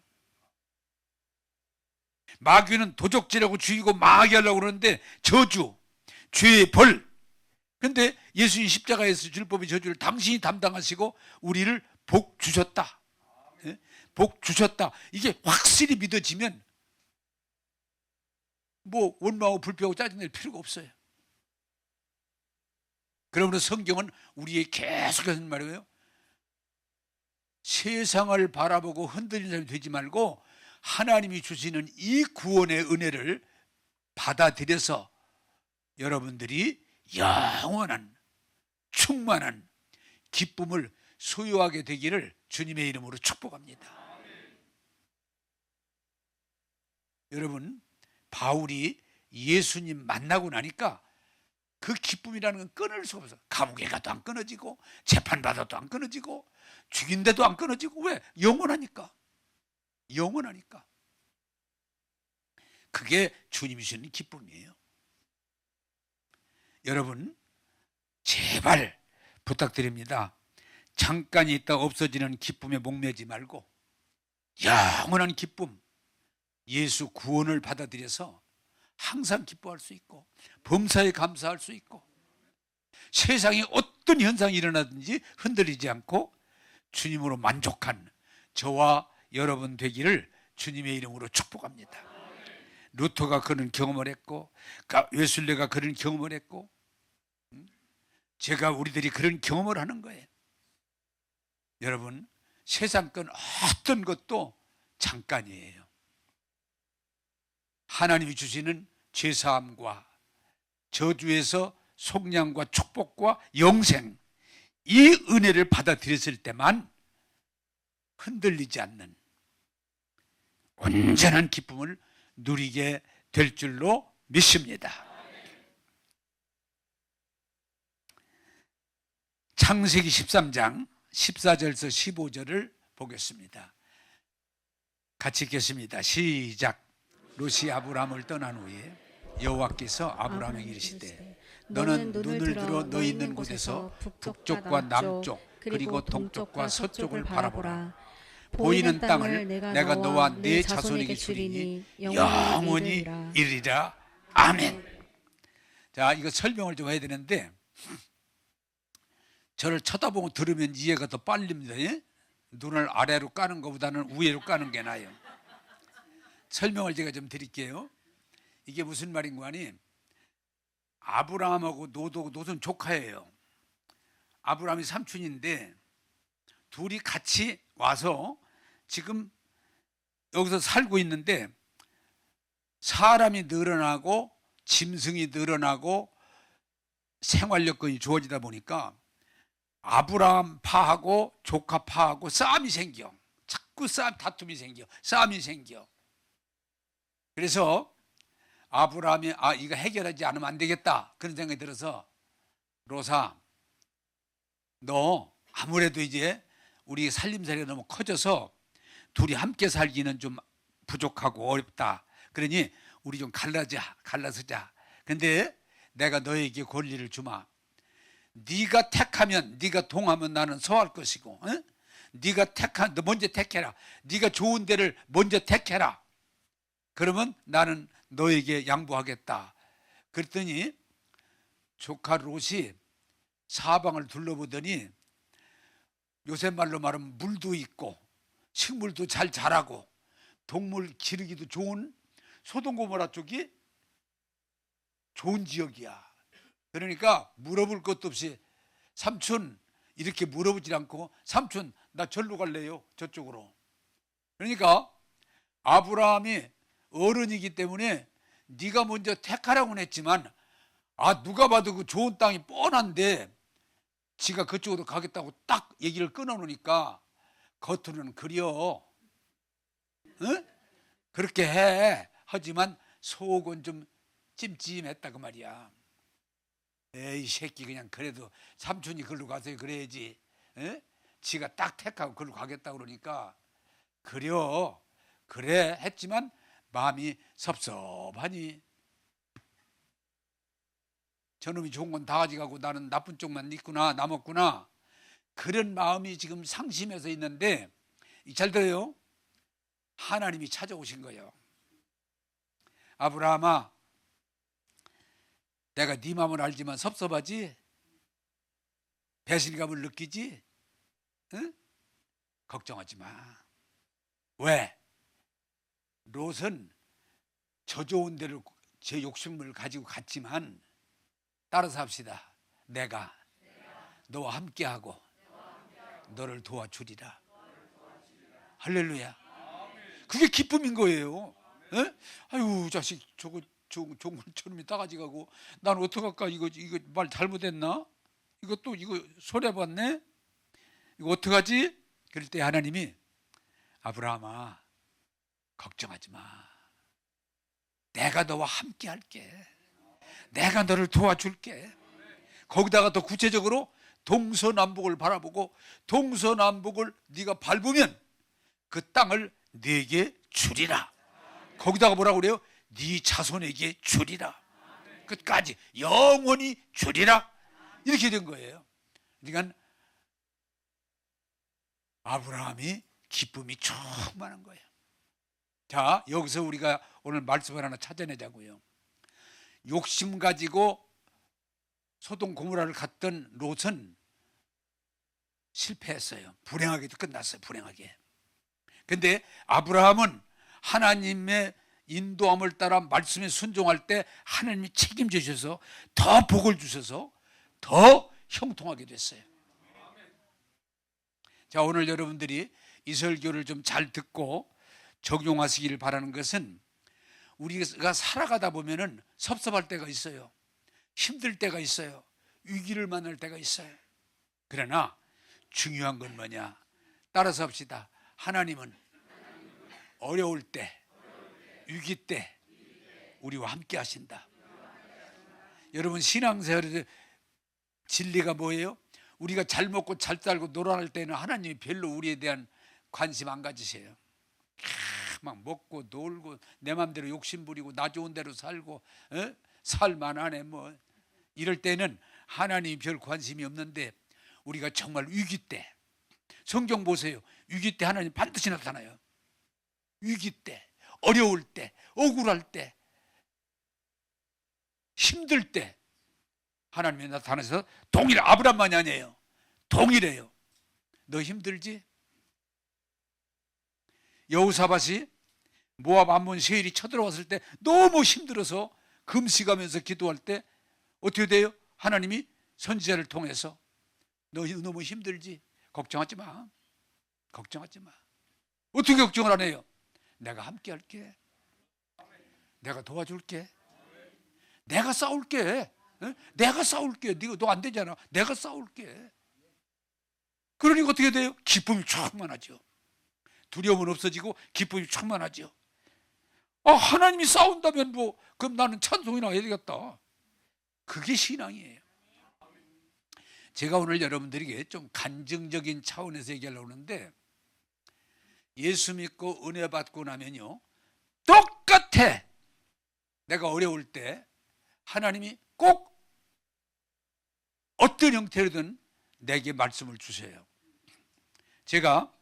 A: 마귀는 도적질하고 죽이고 망하게 하려고 그러는데 저주, 죄의 벌. 그런데 예수님 십자가에서 율법의 저주를 당신이 담당하시고 우리를 복 주셨다. 복 주셨다. 이게 확실히 믿어지면 뭐 원망하고 불평하고 짜증낼 필요가 없어요. 그러므로 성경은 우리에게 계속해서 하는 말이에요. 세상을 바라보고 흔들리는 사람이 되지 말고 하나님이 주시는 이 구원의 은혜를 받아들여서 여러분들이 영원한 충만한 기쁨을 소유하게 되기를 주님의 이름으로 축복합니다. 여러분, 바울이 예수님 만나고 나니까 그 기쁨이라는 건 끊을 수가 없어. 감옥에 가도 안 끊어지고 재판받아도 안 끊어지고 죽인데도 안 끊어지고. 왜? 영원하니까. 영원하니까. 그게 주님이 주는 기쁨이에요. 여러분, 제발 부탁드립니다. 잠깐 있다 없어지는 기쁨에 목매지 말고 영원한 기쁨, 예수 구원을 받아들여서 항상 기뻐할 수 있고 범사에 감사할 수 있고 세상에 어떤 현상이 일어나든지 흔들리지 않고 주님으로 만족한 저와 여러분 되기를 주님의 이름으로 축복합니다. 루터가 그런 경험을 했고 웨슬레가 그런 경험을 했고 우리들이 그런 경험을 하는 거예요. 여러분, 세상 건 어떤 것도 잠깐이에요. 하나님이 주시는 죄사함과 저주에서 속량과 축복과 영생, 이 은혜를 받아들였을 때만 흔들리지 않는 온전한 기쁨을 누리게 될 줄로 믿습니다. 창세기 13장 14절에서 15절을 보겠습니다. 같이 읽겠습니다. 시작. 롯이 아브라함을 떠난 후에 여호와께서 아브라함에게 이르시되 너는 눈을 들어 너 있는 곳에서 북쪽과 남쪽 그리고 동쪽과 서쪽을 바라보라. 보이는 땅을 내가 너와 네 자손에게 주리니 영원히 이르리라. 아멘. 자, 이거 설명을 좀 해야 되는데 저를 쳐다보고 들으면 이해가 더 빨립니다. 예? 눈을 아래로 까는 것보다는 위로 까는 게 나아요. 설명을 제가 좀 드릴게요. 이게 무슨 말인가 하니 아브라함하고 롯은 조카예요. 아브라함이 삼촌인데 둘이 같이 와서 지금 여기서 살고 있는데 사람이 늘어나고 짐승이 늘어나고 생활 여건이 좋아지다 보니까 아브라함 파하고 조카 파하고 싸움이 생겨. 자꾸 다툼이 생겨. 싸움이 생겨. 그래서 아브라함이 이거 해결하지 않으면 안 되겠다 그런 생각이 들어서 롯아, 너 아무래도 이제 우리 살림살이가 너무 커져서 둘이 함께 살기는 좀 부족하고 어렵다. 그러니 우리 좀 갈라서자. 근데 내가 너에게 권리를 주마. 네가 택하면, 네가 동하면 나는 서할 것이고, 어? 너 먼저 택해라. 네가 좋은 데를 먼저 택해라. 그러면 나는 너에게 양보하겠다. 그랬더니 조카 롯이 사방을 둘러보더니 요새 말로 말하면 물도 있고 식물도 잘 자라고 동물 기르기도 좋은 소돔고모라 쪽이 좋은 지역이야. 그러니까 물어볼 것도 없이 삼촌 이렇게 물어보지 않고 삼촌 나 절로 갈래요 저쪽으로. 그러니까 아브라함이 어른이기 때문에 네가 먼저 택하라고는 했지만 누가 봐도 그 좋은 땅이 뻔한데 지가 그쪽으로 가겠다고 딱 얘기를 끊어놓으니까 겉으로는 그려. 응? 그렇게 해. 하지만 속은 좀 찜찜했다 그 말이야. 에이 새끼 그냥 그래도 삼촌이 글로 가세요 그래야지. 에? 지가 딱 택하고 글로 가겠다고 그러니까 그래 했지만 마음이 섭섭하니 저놈이 좋은 건 다 가져가고 나는 나쁜 쪽만 있구나 남았구나 그런 마음이 지금 상심해서 있는데 잘 들어요. 하나님이 찾아오신 거예요. 아브라함아, 내가 네 마음을 알지만 섭섭하지? 배신감을 느끼지? 응? 걱정하지 마. 왜? 롯은 저 좋은 데를 제 욕심을 가지고 갔지만 따라서 합시다. 내가 너와 함께하고 너를 도와주리라. 할렐루야. 그게 기쁨인 거예요. 에? 아유 자식 저거 좋은 저놈이 따가지 가고 난 어떡할까 이거 말 잘못했나? 이거 소리 봤네? 이거 어떡하지? 그럴 때 하나님이 아브라함아 걱정하지 마. 내가 너와 함께 할게. 내가 너를 도와줄게. 거기다가 더 구체적으로 동서남북을 바라보고 동서남북을 네가 밟으면 그 땅을 네게 주리라. 거기다가 뭐라고 그래요? 네 자손에게 주리라. 끝까지 영원히 주리라. 이렇게 된 거예요. 그러니까 아브라함이 기쁨이 충만한 거예요. 자, 여기서 우리가 오늘 말씀을 하나 찾아내자고요. 욕심 가지고 소돔 고모라를 갔던 롯은 실패했어요. 불행하게도 끝났어요. 불행하게. 근데 아브라함은 하나님의 인도함을 따라 말씀에 순종할 때 하나님이 책임져 주셔서 더 복을 주셔서 더 형통하게 됐어요. 자, 오늘 여러분들이 이 설교를 좀 잘 듣고 적용하시기를 바라는 것은 우리가 살아가다 보면은 섭섭할 때가 있어요. 힘들 때가 있어요. 위기를 만날 때가 있어요. 그러나 중요한 건 뭐냐? 따라서 합시다. 하나님은 어려울 때, 위기 때 우리와 함께 하신다. 여러분 신앙생활의 진리가 뭐예요? 우리가 잘 먹고 잘 살고 놀아날 때는 하나님이 별로 우리에 대한 관심 안 가지세요. 막 먹고 놀고 내 맘대로 욕심 부리고 나 좋은 대로 살고 살만하네 뭐 이럴 때는 하나님이 별 관심이 없는데 우리가 정말 위기 때 성경 보세요. 위기 때 하나님 반드시 나타나요. 위기 때, 어려울 때, 억울할 때, 힘들 때 하나님이 나타나서 동일해. 아브라함만이 아니에요. 동일해요. 너 힘들지? 여호사밧이 모압 암몬 세일이 쳐들어왔을 때 너무 힘들어서 금식하면서 기도할 때 어떻게 돼요? 하나님이 선지자를 통해서 너 너무 힘들지? 걱정하지 마. 걱정하지 마. 어떻게 걱정을 안 해요? 내가 함께 할게. 내가 도와줄게. 내가 싸울게. 내가 싸울게. 너 안 되잖아. 내가 싸울게. 그러니까 어떻게 돼요? 기쁨이 충만하죠. 두려움은 없어지고 기쁨이 충만하죠. 하나님이 싸운다면 뭐 그럼 나는 찬송이나 해야 되겠다. 그게 신앙이에요. 제가 오늘 여러분들에게 좀 간증적인 차원에서 얘기하려고 하는데 예수 믿고 은혜 받고 나면요 똑같아. 내가 어려울 때 하나님이 꼭 어떤 형태로든 내게 말씀을 주세요. 제가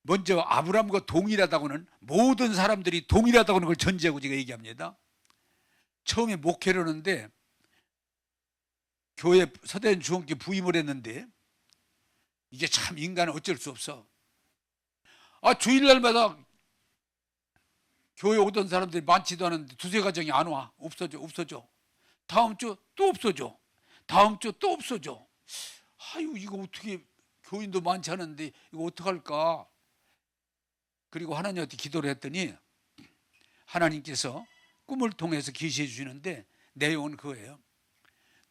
A: 먼저 아브라함과 동일하다고는 모든 사람들이 동일하다고는 걸 전제하고 제가 얘기합니다. 처음에 목회를 하는데 교회 서대현 주원께 부임을 했는데 이게 참 인간은 어쩔 수 없어. 주일날마다 교회 오던 사람들이 많지도 않은데 두세 가정이 안 와. 없어져. 다음 주 또 없어져. 다음 주 또 없어져. 아유 이거 어떻게 교인도 많지 않은데 이거 어떡할까. 그리고 하나님한테 기도를 했더니 하나님께서 꿈을 통해서 계시해 주시는데 내용은 그거예요.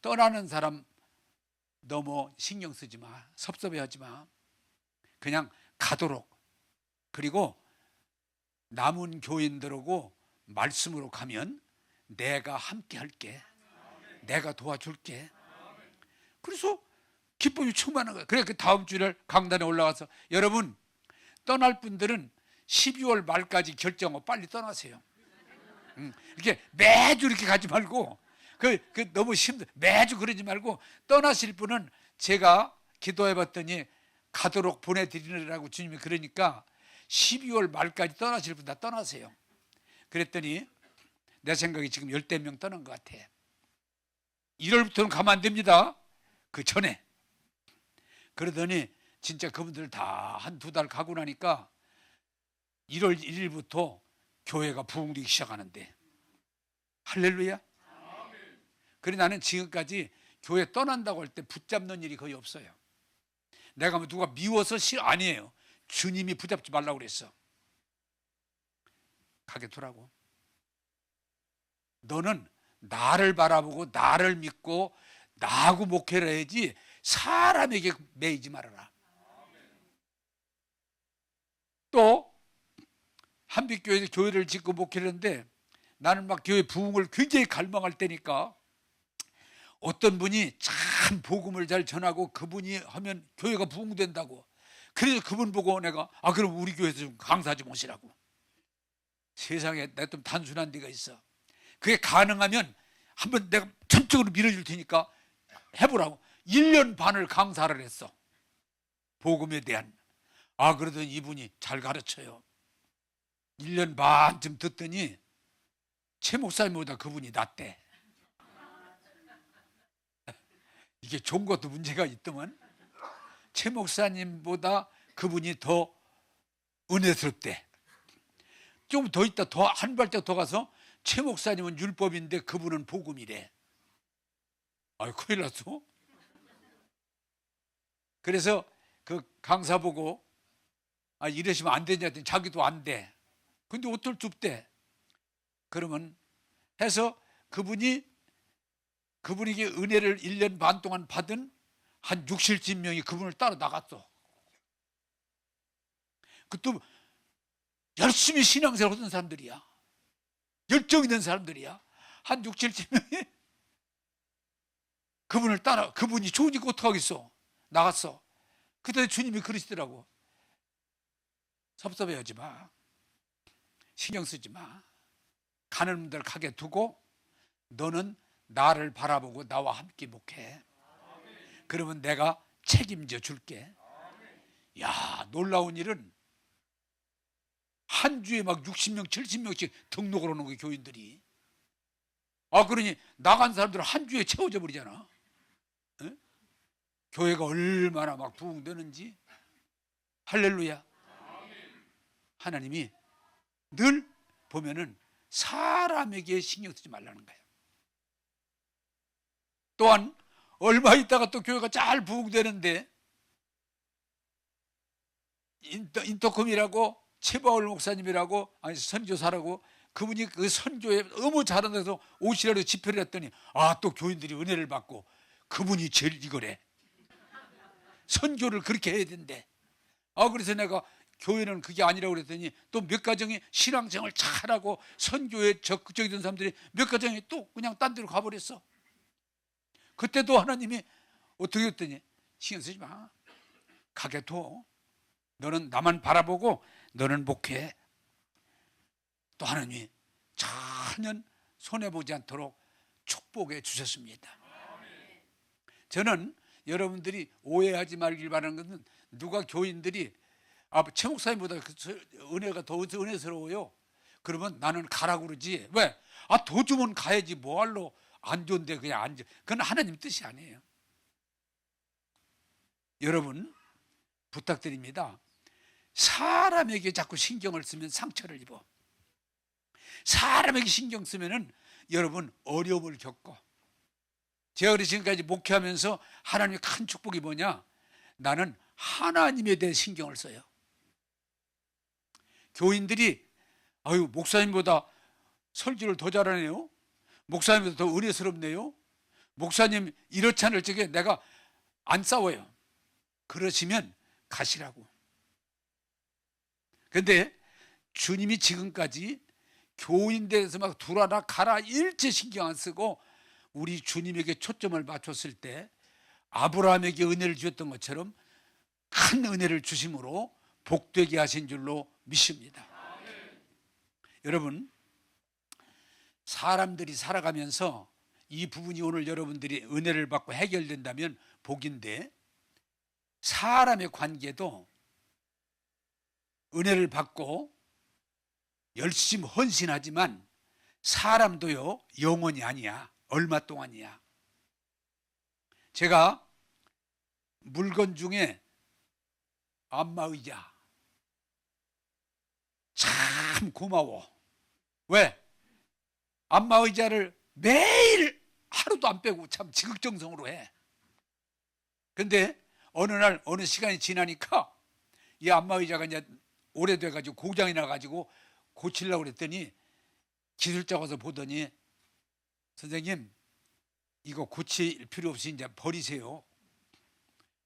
A: 떠나는 사람 너무 신경 쓰지 마. 섭섭해하지 마. 그냥 가도록. 그리고 남은 교인들하고 말씀으로 가면 내가 함께 할게. 내가 도와줄게. 그래서 기쁨이 충만한 거예요. 그래 그 다음 주를 강단에 올라가서 여러분 떠날 분들은 12월 말까지 결정하고 빨리 떠나세요. 이렇게 매주 이렇게 가지 말고 너무 힘들 매주 그러지 말고 떠나실 분은 제가 기도해 봤더니 가도록 보내드리느라고 주님이 그러니까 12월 말까지 떠나실 분 다 떠나세요. 그랬더니 내 생각에 지금 10명 떠난 것 같아. 1월부터는 가면 안 됩니다. 그 전에. 그러더니 진짜 그분들 다 한 두 달 가고 나니까 1월 1일부터 교회가 부흥되기 시작하는데 할렐루야. 그래 나는 지금까지 교회 떠난다고 할 때 붙잡는 일이 거의 없어요. 내가 뭐 누가 미워서 아니에요. 주님이 붙잡지 말라고 그랬어. 가게 두라고. 너는 나를 바라보고 나를 믿고 나하고 목회를 해야지 사람에게 매이지 말아라. 또 한빛교회에서 교회를 짓고 목회를 했는데 나는 막 교회 부흥을 굉장히 갈망할 때니까 어떤 분이 참 복음을 잘 전하고 그분이 하면 교회가 부흥된다고. 그래서 그분 보고 내가 그럼 우리 교회에서 좀 강사 좀 오시라고. 세상에 내가 좀 단순한 데가 있어. 그게 가능하면 한번 내가 전적으로 밀어줄 테니까 해보라고. 1년 반을 강사를 했어. 복음에 대한. 그러더니 이분이 잘 가르쳐요. 1년 반쯤 듣더니 최 목사님보다 그분이 낫대. 이게 좋은 것도 문제가 있더만. 최 목사님보다 그분이 더 은혜스럽대. 좀 더 있다 더 한 발짝 더 가서 최 목사님은 율법인데 그분은 복음이래. 큰일 났어. 그래서 그 강사 보고 이러시면 안 되냐 했더니 자기도 안 돼. 근데 어떨 수 없대. 그러면 해서 그분이 은혜를 1년 반 동안 받은 한 60~70명이 그분을 따라 나갔어. 그것도 열심히 신앙생활 하던 사람들이야. 열정 있는 사람들이야. 한 60~70명이 그분을 따라, 그분이 좋으니까 어떡하겠어. 나갔어. 그때 주님이 그러시더라고. 섭섭해하지 마. 신경 쓰지 마. 가는 분들 가게 두고 너는 나를 바라보고 나와 함께 목해. 그러면 내가 책임져 줄게. 야, 놀라운 일은 한 주에 막 60명, 70명씩 등록을 하는 거예요, 교인들이. 그러니 나간 사람들은 한 주에 채워져 버리잖아. 에? 교회가 얼마나 막 부흥되는지. 할렐루야. 하나님이 늘 보면은 사람에게 신경 쓰지 말라는 거예요. 또한 얼마 있다가 또 교회가 잘 부흥되는데 인터컴이라고 최바울 목사님이라고 선교사라고 그분이 그 선교에 너무 잘한다고 해서 오시라고 집회를 했더니 또 교인들이 은혜를 받고 그분이 제일 이거래. 선교를 그렇게 해야 된대. 그래서 내가 교회는 그게 아니라고 그랬더니 또 몇 가정이 신앙생활 잘하고 선교에 적극적이던 사람들이 몇 가정이 또 그냥 딴 데로 가버렸어. 그때도 하나님이 어떻게 했더니 신경 쓰지 마. 가게 둬. 너는 나만 바라보고 너는 목회. 또 하나님이 전혀 손해보지 않도록 축복해 주셨습니다. 저는 여러분들이 오해하지 말길 바라는 것은 누가 교인들이 최 목사님보다 은혜가 더 은혜스러워요. 그러면 나는 가라고 그러지. 왜? 더 주면 가야지. 뭐할로 안 좋은데 그냥 앉아. 그건 하나님 뜻이 아니에요. 여러분 부탁드립니다. 사람에게 자꾸 신경을 쓰면 상처를 입어. 사람에게 신경 쓰면은 여러분 어려움을 겪고. 제가 지금까지 목회하면서 하나님의 큰 축복이 뭐냐? 나는 하나님에 대해 신경을 써요. 교인들이 목사님보다 설교를 더 잘하네요. 목사님보다 더 은혜스럽네요. 목사님 이렇지 않을 적에 내가 안 싸워요. 그러시면 가시라고. 근데 주님이 지금까지 교인들에서 막 두라라 가라 일체 신경 안 쓰고 우리 주님에게 초점을 맞췄을 때 아브라함에게 은혜를 주셨던 것처럼 큰 은혜를 주심으로 복되게 하신 줄로 믿습니다. 여러분 사람들이 살아가면서 이 부분이 오늘 여러분들이 은혜를 받고 해결된다면 복인데, 사람의 관계도 은혜를 받고 열심히 헌신하지만 사람도요 영원히 아니야. 얼마 동안이야. 제가 물건 중에 안마의자 참 고마워. 왜? 안마의자를 매일 하루도 안 빼고 참 지극정성으로 해. 근데 어느 날 어느 시간이 지나니까 이 안마의자가 이제 오래돼가지고 고장이 나가지고 고치려고 그랬더니 기술자 와서 보더니 선생님 이거 고칠 필요 없이 이제 버리세요.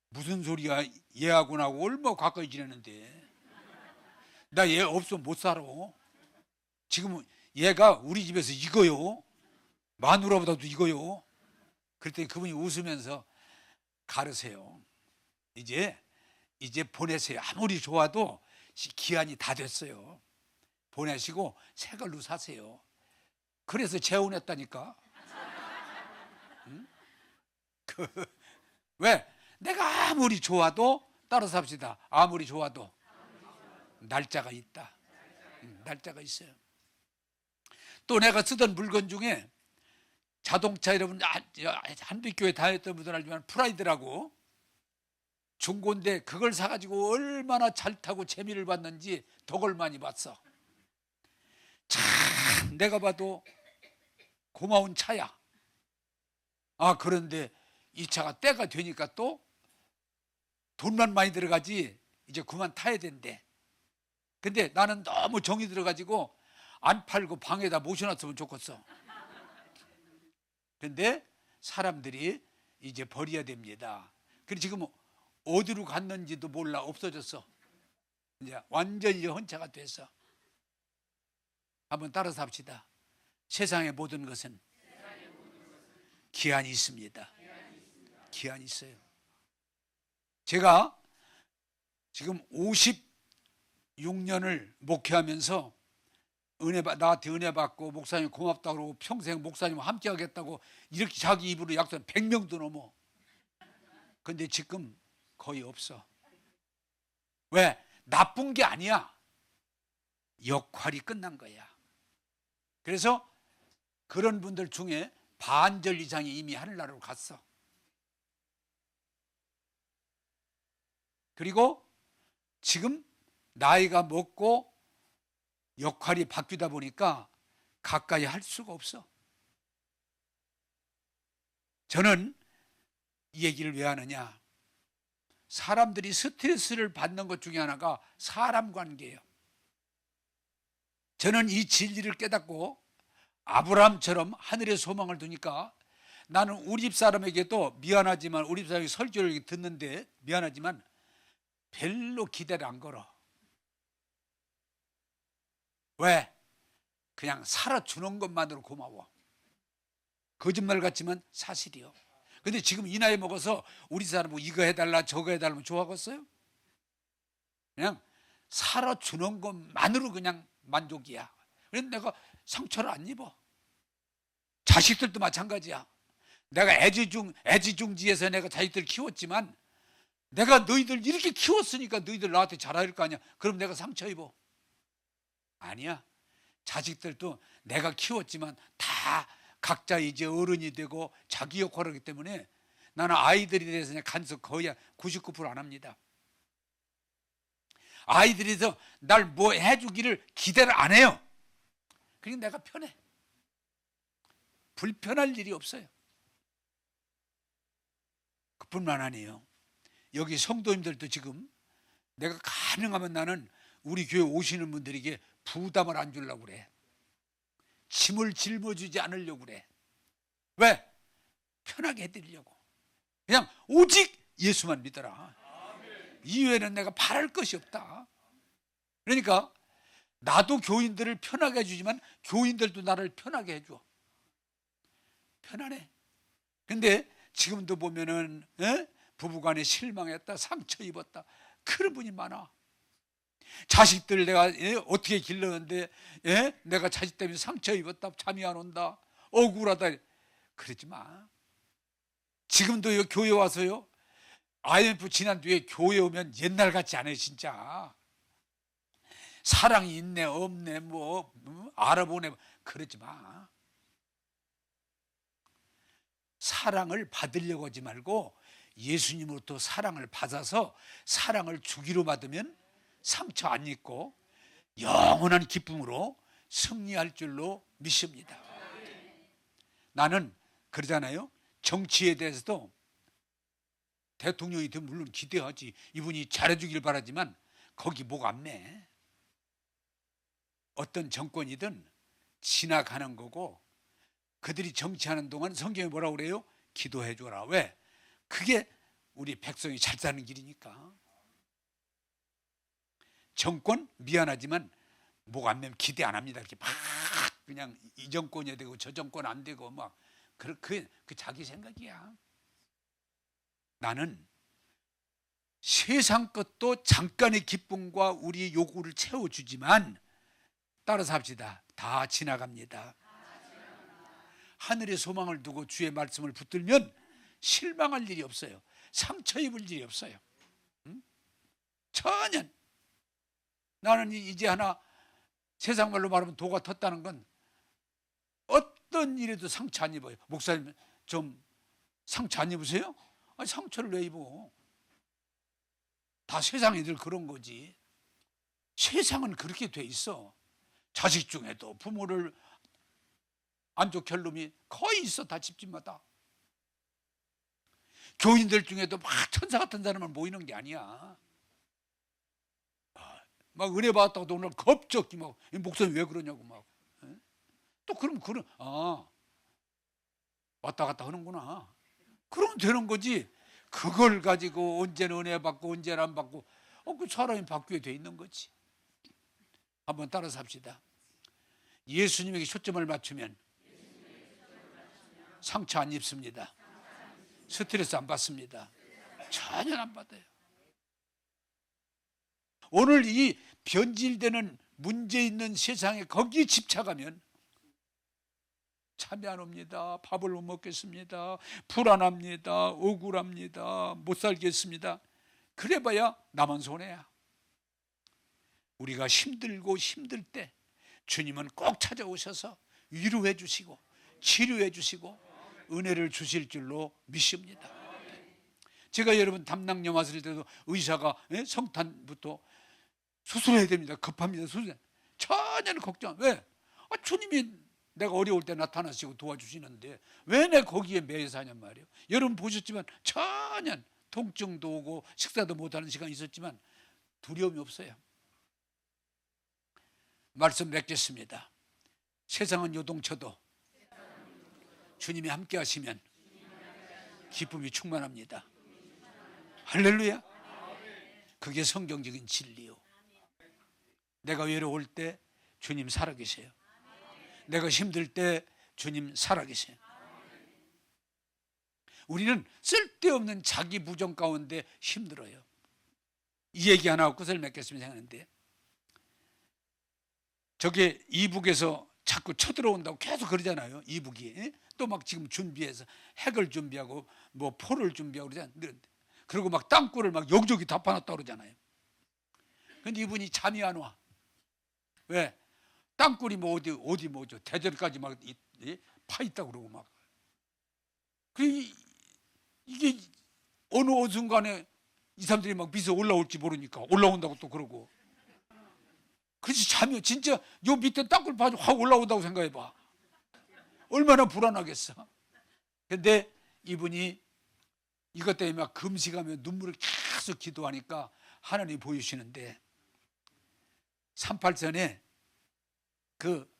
A: 무슨 소리야? 얘하고 나하고 얼마 가까이 지내는데 나 얘 없으면 못 살아. 지금 얘가 우리 집에서 이거요. 마누라보다도 이거요. 그랬더니 그분이 웃으면서 가르세요. 이제 보내세요. 아무리 좋아도 기한이 다 됐어요. 보내시고 새 걸로 사세요. 그래서 재혼했다니까. 응? 왜? 내가 아무리 좋아도 따라 삽시다. 아무리 좋아도 날짜가 있다. 날짜가 있어요. 또 내가 쓰던 물건 중에 자동차, 여러분 한빛 교회 다녔던 분들 알지만 프라이드라고 중고인데 그걸 사가지고 얼마나 잘 타고 재미를 봤는지 덕을 많이 봤어. 참 내가 봐도 고마운 차야. 아, 그런데 이 차가 때가 되니까 또 돈만 많이 들어가지 이제 그만 타야 된대. 근데 나는 너무 정이 들어가지고 안 팔고 방에다 모셔놨으면 좋겠어. 근데 사람들이 이제 버려야 됩니다. 그리고 지금 어디로 갔는지도 몰라. 없어졌어. 이제 완전히 헌차가 됐어. 한번 따라서 합시다. 세상의 모든 것은 기한이 있습니다. 기한이 있어요. 제가 지금 56년을 목회하면서 나한테 은혜 받고 목사님 고맙다고 그러고 평생 목사님과 함께 하겠다고 이렇게 자기 입으로 약속 100명도 넘어. 근데 지금 거의 없어. 왜? 나쁜 게 아니야. 역할이 끝난 거야. 그래서 그런 분들 중에 반절 이상이 이미 하늘나라로 갔어. 그리고 지금 나이가 먹고 역할이 바뀌다 보니까 가까이 할 수가 없어. 저는 이 얘기를 왜 하느냐? 사람들이 스트레스를 받는 것 중에 하나가 사람 관계예요. 저는 이 진리를 깨닫고 아브라함처럼 하늘에 소망을 두니까 나는 우리 집 사람에게도 미안하지만 우리 집 사람이 설교를 듣는데 미안하지만 별로 기대를 안 걸어. 왜? 그냥 살아주는 것만으로 고마워. 거짓말 같지만 사실이요. 근데 지금 이 나이 먹어서 우리 사람 뭐 이거 해달라 저거 해달라면 좋아하겠어요? 그냥 살아주는 것만으로 그냥 만족이야. 그래서 내가 상처를 안 입어. 자식들도 마찬가지야. 내가 애지중지해서 내가 자식들 키웠지만 내가 너희들 이렇게 키웠으니까 너희들 나한테 잘할 거 아니야. 그럼 내가 상처 입어. 아니야. 자식들도 내가 키웠지만 다 각자 이제 어른이 되고 자기 역할을 하기 때문에 나는 아이들에 대해서 간섭 거의 99% 안 합니다. 아이들에서 날 뭐 해주기를 기대를 안 해요. 그러니까 내가 편해. 불편할 일이 없어요. 그뿐만 아니에요. 여기 성도님들도 지금 내가 가능하면 나는 우리 교회 오시는 분들에게 부담을 안 주려고 그래. 짐을 짊어주지 않으려고 그래. 왜? 편하게 해드리려고. 그냥 오직 예수만 믿어라. 이외에는 내가 바랄 것이 없다. 그러니까 나도 교인들을 편하게 해주지만 교인들도 나를 편하게 해줘. 편안해. 근데 지금도 보면은 부부간에 실망했다, 상처 입었다, 그런 분이 많아. 자식들 내가 어떻게 길렀는데 내가 자식 때문에 상처 입었다, 잠이 안 온다, 억울하다, 그러지 마. 지금도 교회 와서요, IMF 지난 뒤에 교회 오면 옛날 같지 않아요. 진짜 사랑이 있네 없네 뭐 알아보네, 그러지 마. 사랑을 받으려고 하지 말고 예수님으로부터 사랑을 받아서 사랑을 주기로 받으면 상처 안 입고 영원한 기쁨으로 승리할 줄로 믿습니다. 나는 그러잖아요. 정치에 대해서도 대통령이 되면 물론 기대하지. 이분이 잘해주길 바라지만 거기 목 안 매. 어떤 정권이든 지나가는 거고 그들이 정치하는 동안 성경에 뭐라고 그래요? 기도해 줘라. 왜? 그게 우리 백성이 잘 사는 길이니까. 정권 미안하지만 목 안 매면 기대 안 합니다. 이렇게 막 그냥 이 정권이 되고 저 정권 안 되고 막 그 자기 생각이야. 나는 세상 것도 잠깐의 기쁨과 우리의 요구를 채워주지만 따라서 합시다. 다 지나갑니다. 하늘의 소망을 두고 주의 말씀을 붙들면 실망할 일이 없어요. 상처 입을 일이 없어요. 전혀. 나는 이제 하나 세상 말로 말하면 도가 텄다는 건 어떤 일에도 상처 안 입어요. 목사님 좀 상처 안 입으세요? 아니, 상처를 왜 입어? 다 세상 애들 그런 거지. 세상은 그렇게 돼 있어. 자식 중에도 부모를 안 좋게 할 놈이 거의 있어. 다 집집마다. 교인들 중에도 막 천사 같은 사람을 모이는 게 아니야. 막 은혜 받았다고 오늘 겁적기 막 목사님 왜 그러냐고 막. 또 그럼 왔다 갔다 하는구나. 그러면 되는 거지. 그걸 가지고 언제는 은혜 받고 언제는 안 받고 그 사람이 바뀌게 돼 있는 거지. 한번 따라서 합시다. 예수님에게 초점을 맞추면 상처 안 입습니다. 스트레스 안 받습니다. 전혀 안 받아요. 오늘 이 변질되는 문제 있는 세상에 거기에 집착하면 잠이 안 옵니다. 밥을 못 먹겠습니다. 불안합니다. 억울합니다. 못 살겠습니다. 그래봐야 나만 손해야. 우리가 힘들고 힘들 때 주님은 꼭 찾아오셔서 위로해 주시고 치료해 주시고 은혜를 주실 줄로 믿습니다. 제가 여러분 담낭염 왔을 때도 의사가 성탄부터 수술해야 됩니다. 급합니다. 수술. 전혀 걱정. 왜? 주님이 내가 어려울 때 나타나시고 도와주시는데 왜 내 거기에 매여 사냔 말이에요. 여러분 보셨지만 전혀 통증도 오고 식사도 못하는 시간이 있었지만 두려움이 없어요. 말씀 맺겠습니다. 세상은 요동쳐도 주님이 함께 하시면 기쁨이 충만합니다. 할렐루야. 그게 성경적인 진리요. 내가 외로울 때 주님 살아계세요. 내가 힘들 때 주님 살아계세요. 우리는 쓸데없는 자기 부정 가운데 힘들어요. 이 얘기 하나 하고 끝을 맺겠으면 생각하는데, 저게 이북에서 자꾸 쳐들어온다고 계속 그러잖아요. 이북이 또 막 지금 준비해서 핵을 준비하고 뭐 포를 준비하고 그러잖아요. 그리고 막 땅굴을 막 여기저기 다 파놨다고 그러잖아요. 근데 이분이 잠이 안 와. 왜? 땅굴이 뭐 어디 뭐죠 대전까지 막 파 있다고 그러고 막. 이게 어느 순간에 이 사람들이 막 미서 올라올지 모르니까 올라온다고 또 그러고. 그래서 잠이 진짜 요 밑에 땅굴 파서 확 올라온다고 생각해봐. 얼마나 불안하겠어. 근데 이분이 이것 때문에 막 금식하며 눈물을 계속 기도하니까 하나님이 보여주시는데, 38선에 그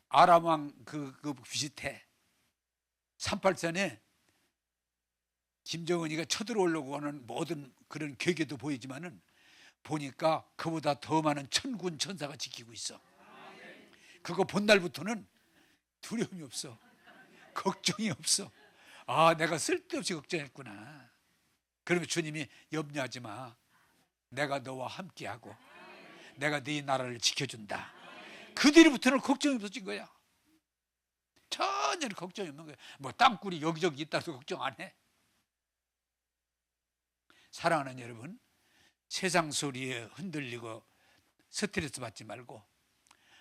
A: 아람왕 그 비슷해. 38선에 김정은이가 쳐들어오려고 하는 모든 그런 괴계도 보이지만은 보니까 그보다 더 많은 천군 천사가 지키고 있어. 그거 본 날부터는 두려움이 없어. 걱정이 없어. 아, 내가 쓸데없이 걱정했구나. 그러면 주님이 염려하지 마. 내가 너와 함께하고 내가 네 나라를 지켜준다. 그 뒤로부터는 걱정이 없어진 거야. 전혀 걱정이 없는 거야. 뭐 땅굴이 여기저기 있다고 걱정 안 해. 사랑하는 여러분, 세상 소리에 흔들리고 스트레스 받지 말고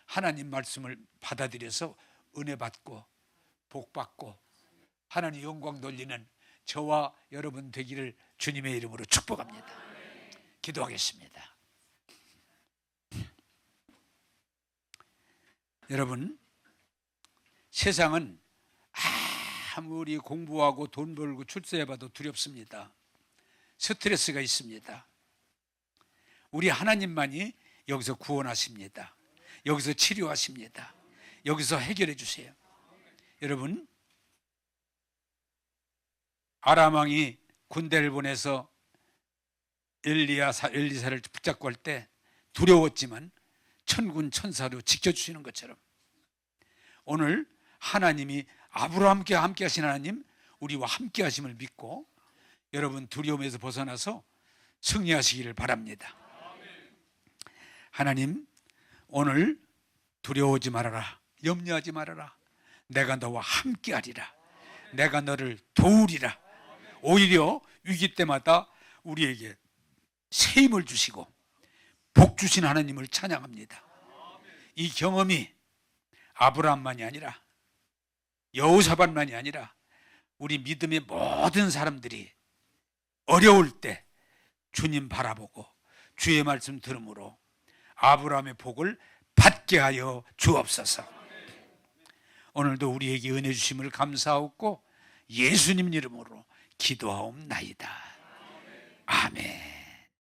A: 하나님 말씀을 받아들여서 은혜 받고 복 받고 하나님 영광 돌리는 저와 여러분 되기를 주님의 이름으로 축복합니다. 기도하겠습니다. 여러분, 세상은 아무리 공부하고 돈 벌고 출세해봐도 두렵습니다. 스트레스가 있습니다. 우리 하나님만이 여기서 구원하십니다. 여기서 치료하십니다. 여기서 해결해 주세요. 여러분, 아람 왕이 군대를 보내서 엘리사를 붙잡고 할 때 두려웠지만 천군 천사로 지켜주시는 것처럼 오늘 하나님이 아브라함과 함께 하신 하나님, 우리와 함께 하심을 믿고 여러분 두려움에서 벗어나서 승리하시기를 바랍니다. 하나님, 오늘 두려워하지 말아라, 염려하지 말아라, 내가 너와 함께 하리라, 내가 너를 도우리라. 오히려 위기 때마다 우리에게 새 힘을 주시고 복 주신 하나님을 찬양합니다. 이 경험이 아브라함만이 아니라 여호사밧만이 아니라 우리 믿음의 모든 사람들이 어려울 때 주님 바라보고 주의 말씀 들음으로 아브라함의 복을 받게 하여 주옵소서. 오늘도 우리에게 은혜 주심을 감사하고 예수님 이름으로 기도하옵나이다.